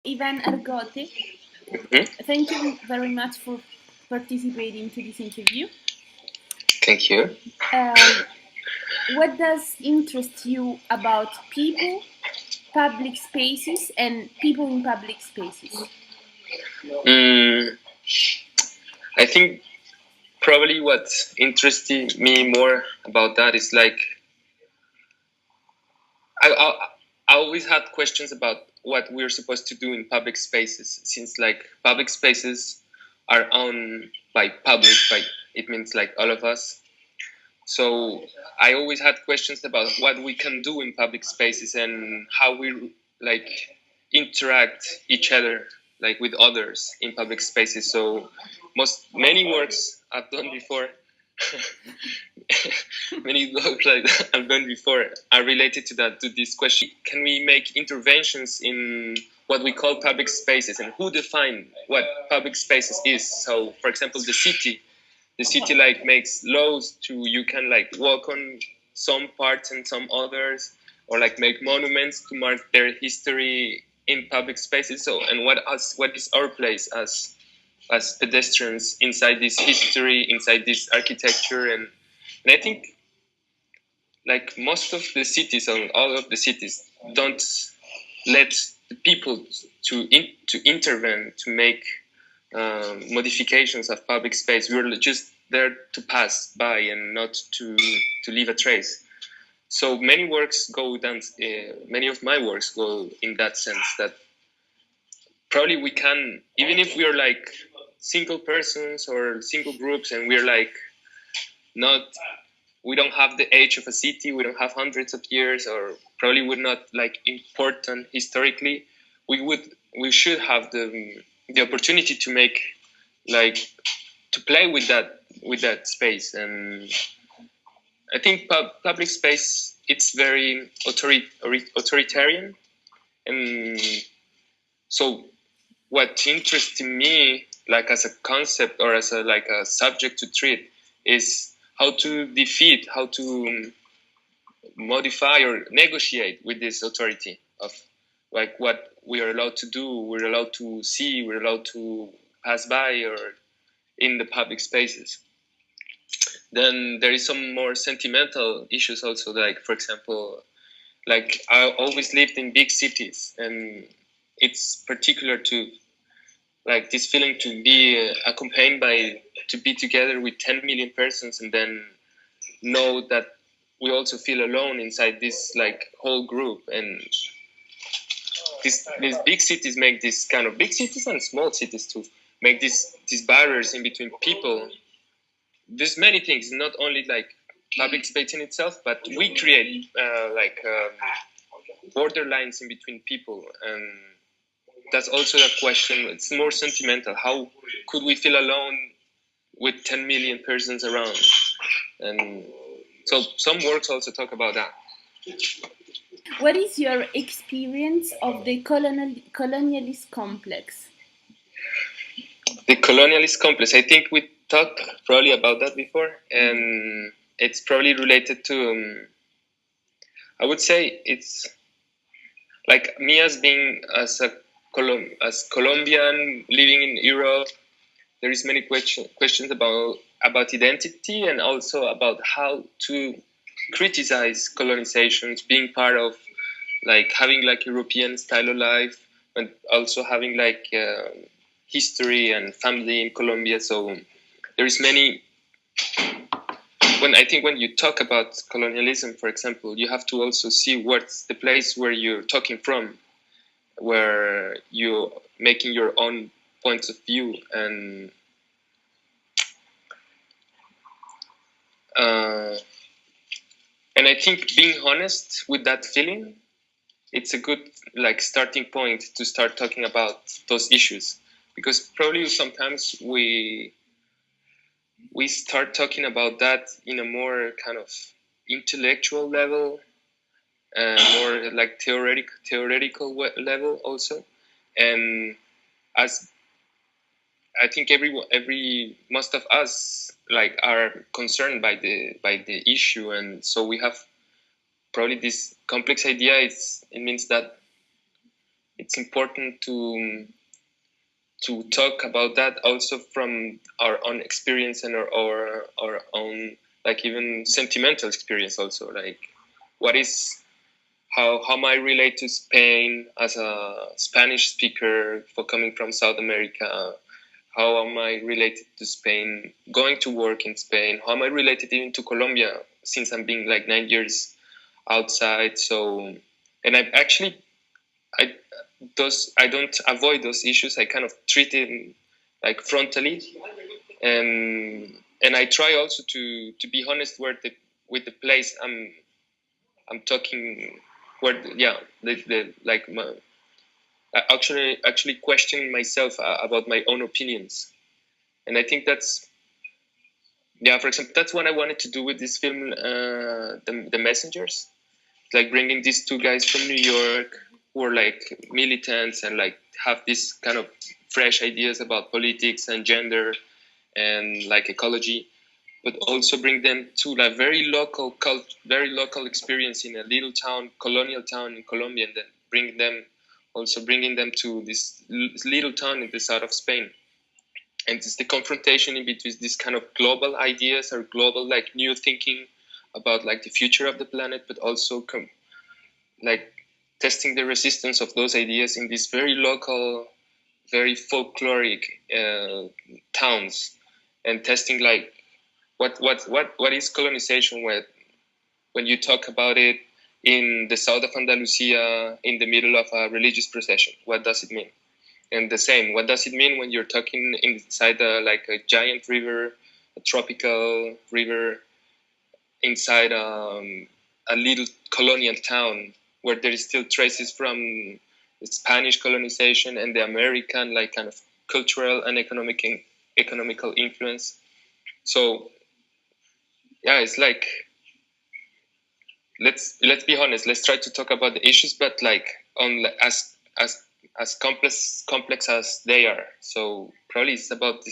Iván Argote. Thank you very much for participating to this interview. Thank you. What does interest you about people, public spaces, and people in public spaces? I think probably what interested me more about that is like I always had questions about what we're supposed to do in public spaces, since like public spaces are owned by public, by it means like all of us. So I always had questions about what we can do in public spaces and how we like interact each other like with others in public spaces. So many works I've done before many works like I've done before are related to this question. Can we make interventions in what we call public spaces, and who define what public spaces is? So for example, the city like makes laws to you can like walk on some parts and some others, or like make monuments to mark their history in public spaces. So and what is our place as pedestrians inside this history, inside this architecture, and I think like most of the cities or all of the cities don't let the people to intervene to make modifications of public space. We're just there to pass by and not to leave a trace. So many works go down. Many of my works go in that sense. That probably we can, even if we are like single persons or single groups, and we're like not. We don't have the age of a city. We don't have hundreds of years, or probably we're not like important historically. We should have the opportunity to make like to play with that space. And I think public space, it's very authoritarian, and so what interests me like as a concept or as a subject to treat is how to defeat, how to modify or negotiate with this authority of like what we are allowed to do, we're allowed to see, we're allowed to pass by or in the public spaces. Then there is some more sentimental issues also, like for example, like I always lived in big cities, and it's particular to like this feeling to be accompanied by to be together with 10 million persons, and then know that we also feel alone inside this like whole group. And these big cities make this kind of big cities and small cities too make these barriers in between people. There's many things, not only like public space in itself, but we create borderlines in between people, and that's also a question. It's more sentimental. How could we feel alone with 10 million persons around? And so some works also talk about that. What is your experience of the colonialist complex? The colonialist complex, I think we talked probably about that before, and it's probably related to, I would say it's like me as being as Colombian living in Europe. There is many questions about identity, and also about how to criticize colonizations, being part of like having like European style of life, and also having like history and family in Colombia. So there is many. When you talk about colonialism, for example, you have to also see what's the place where you're talking from, where you're making your own points of view. And I think being honest with that feeling, it's a good like starting point to start talking about those issues, because probably sometimes we start talking about that in a more kind of intellectual level, more like theoretical level also. And as I think most of us like are concerned by the issue, and so we have probably this complex idea. It means that it's important to talk about that also from our own experience and our own, like, even sentimental experience also, like what is how I relate to Spain as a Spanish speaker for coming from South America. How am I related to Spain, going to work in Spain? How am I related even to Colombia, since I'm being like 9 years outside? So, and I I don't avoid those issues. I kind of treat it like frontally, and I try also to be honest with the place I'm talking, where, yeah, the like my, actually questioning myself about my own opinions. And I think that's, yeah, for example, that's what I wanted to do with this film, the Messengers, like bringing these two guys from New York who are like militants and like have this kind of fresh ideas about politics and gender and like ecology, but also bring them to a very local very local experience in a little town, colonial town in Colombia, and then bringing them to this little town in the south of Spain. And it's the confrontation in between these kind of global ideas or global like new thinking about like the future of the planet, but also like testing the resistance of those ideas in these very local, very folkloric towns, and testing like what is colonization when you talk about it in the south of Andalusia in the middle of a religious procession. What does it mean? And the same, what does it mean when you're talking inside like a giant river, a tropical river, inside a little colonial town where there is still traces from the Spanish colonization and the American like kind of cultural and economical influence. So yeah, it's like, let's be honest, let's try to talk about the issues, but like on as complex as they are. So probably it's about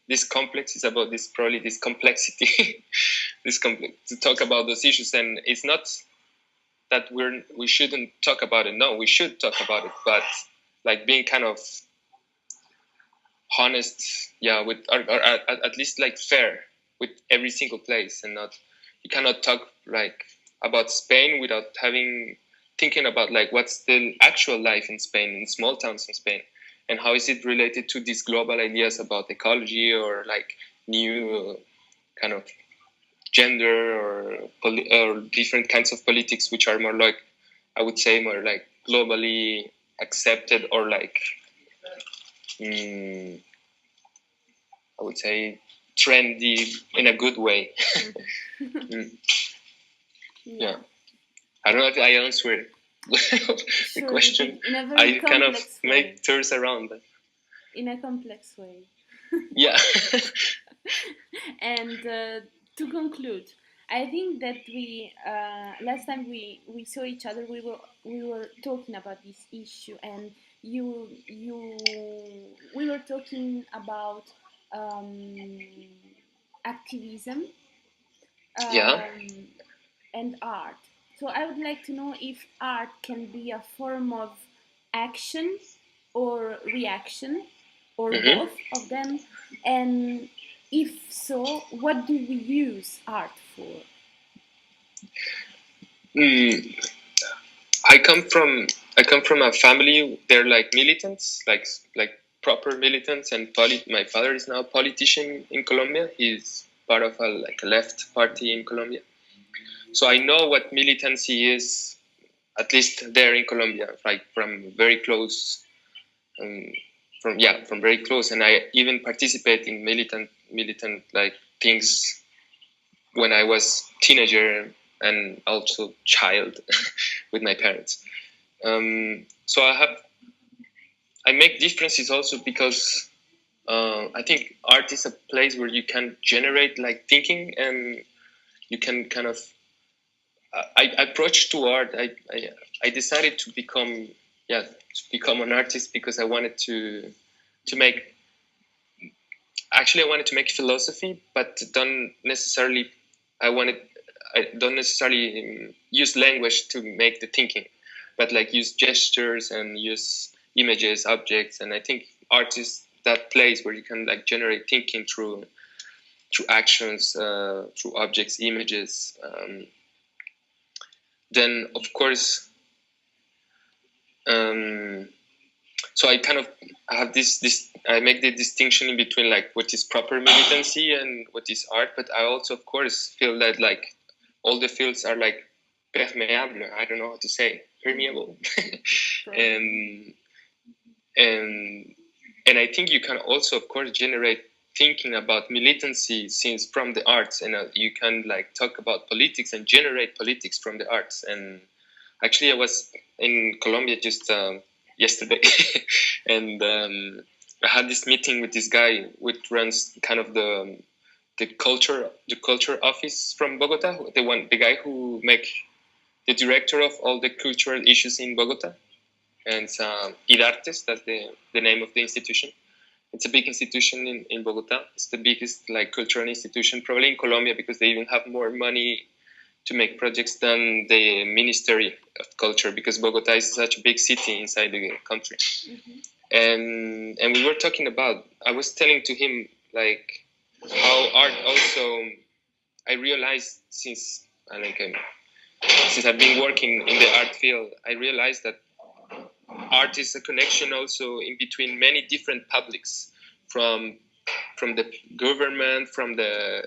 this complex is about this, probably this complexity to talk about those issues. And it's not that we shouldn't talk about it. No, we should talk about it, but like being kind of honest, yeah, with or at least like fair with every single place, and not, you cannot talk like about Spain without thinking about like what's the actual life in Spain, in small towns in Spain, and how is it related to these global ideas about ecology or like new kind of gender or different kinds of politics, which are more like, I would say, more like globally accepted, or like I would say trendy in a good way. Yeah. I don't know if I answered the Sure, question. in a very I kind of complex way. make turns around that. In a complex way. Yeah. And to conclude, I think that we last time we saw each other, we were talking about this issue, and we were talking about activism Yeah. and art. So I would like to know if art can be a form of action or reaction, or both of them, and if so, what do we use art for? I come from a family. They're like militants, like proper militants, and my father is now a politician in Colombia. He's part of a left party in Colombia. So I know what militancy is, at least there in Colombia, like from very close, from very close. And I even participate in militant like things when I was teenager and also child with my parents. So I make differences also because I think art is a place where you can generate like thinking, and you can kind of. I approached to art. I decided to become an artist because I wanted to make. Actually, I wanted to make philosophy, but don't necessarily. I don't necessarily use language to make the thinking, but like use gestures and use images, objects, and I think art is that place where you can like generate thinking through actions, through objects, images. Then of course, so I kind of have this I make the distinction in between like what is proper militancy and what is art, but I also of course feel that like all the fields are like permeable. I don't know how to say permeable, and I think you can also of course generate thinking about militancy since from the arts, and you can like talk about politics and generate politics from the arts. And actually I was in Colombia just yesterday and I had this meeting with this guy which runs kind of the culture office from Bogota, the guy who make the director of all the cultural issues in Bogota, and it's IDARTES, that's the name of the institution. It's a big institution in Bogota. It's the biggest like cultural institution probably in Colombia, because they even have more money to make projects than the Ministry of Culture, because Bogota is such a big city inside the country. And we were talking about, I was telling to him like how art also, I realized since I've been working in the art field, I realized that art is a connection also in between many different publics, from the government, from the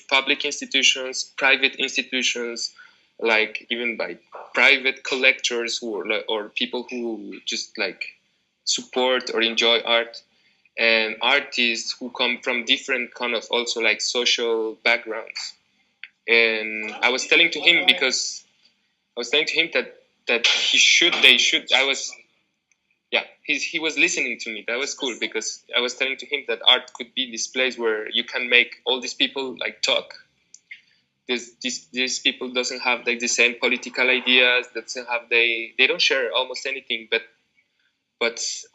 public institutions, private institutions, like even by private collectors or people who just like support or enjoy art, and artists who come from different kind of also like social backgrounds. And I was telling to him that he was listening to me. That was cool, because I was telling to him that art could be this place where you can make all these people like talk. These people doesn't have like the same political ideas, they don't share almost anything but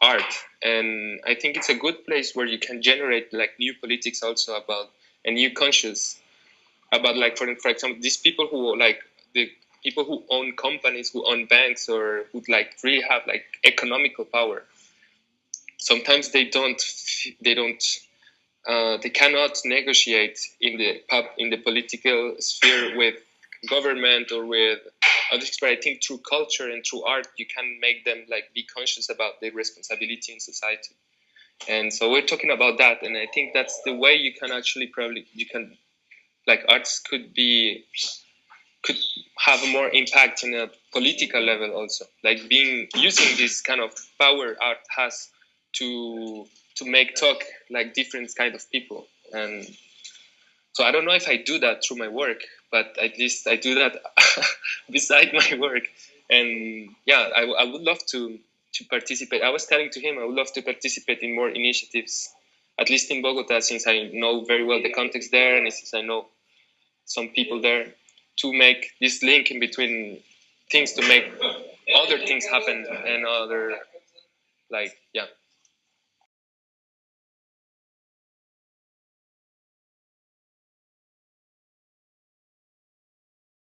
art. And I think it's a good place where you can generate like new politics also about a new conscious about like for example these people who like the people who own companies, who own banks, or who like really have like economical power. Sometimes they cannot negotiate in the political sphere with government or with others. But I think through culture and through art, you can make them like be conscious about their responsibility in society. And so we're talking about that, and I think that's the way you can actually like arts could have more impact in a political level also, like using this kind of power art has to make talk like different kind of people. And so I don't know if I do that through my work, but at least I do that beside my work. And yeah, I would love to participate. I was telling to him I would love to participate in more initiatives, at least in Bogota, since I know very well the context there, and since I know some people there, to make this link in between things, to make other things happen, and other like